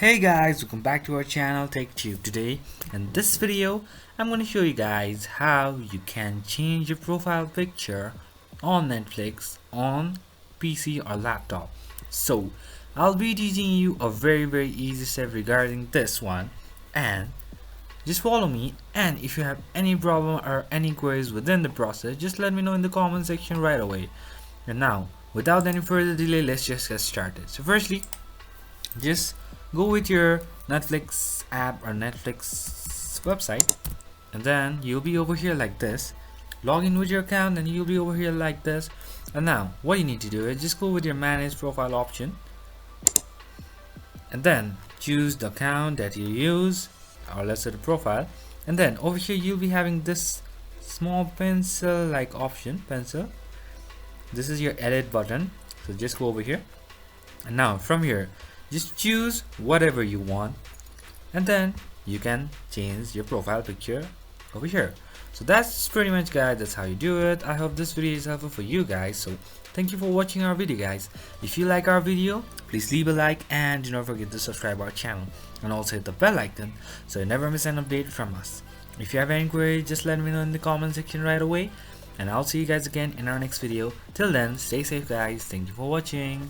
Hey guys, welcome back to our channel TechTube. Today in this video I'm going to show you guys how you can change your profile picture on Netflix on PC or laptop. So I'll be teaching you a very easy step regarding this one, and just follow me, and if you have any problem or any queries within the process, just let me know in the comment section right away. And now without any further delay, let's just get started. So firstly, just go with your Netflix app or Netflix website, and then you'll be over here like this. Log in with your account and you'll be over here like this. And now what you need to do is just go with your manage profile option, and then choose the account that you use, or let's say the profile. And then over here you'll be having this small pencil like option, pencil. This is your edit button, so just go over here, and now from here just choose whatever you want, and then you can change your profile picture over here. So that's pretty much, guys, that's how you do it. I hope this video is helpful for you guys. So thank you for watching our video, guys. If you like our video, please leave a like and do not forget to subscribe our channel, and also hit the bell icon so you never miss an update from us. If you have any queries, just let me know in the comment section right away, and I'll see you guys again in our next video. Till then, stay safe, guys. Thank you for watching.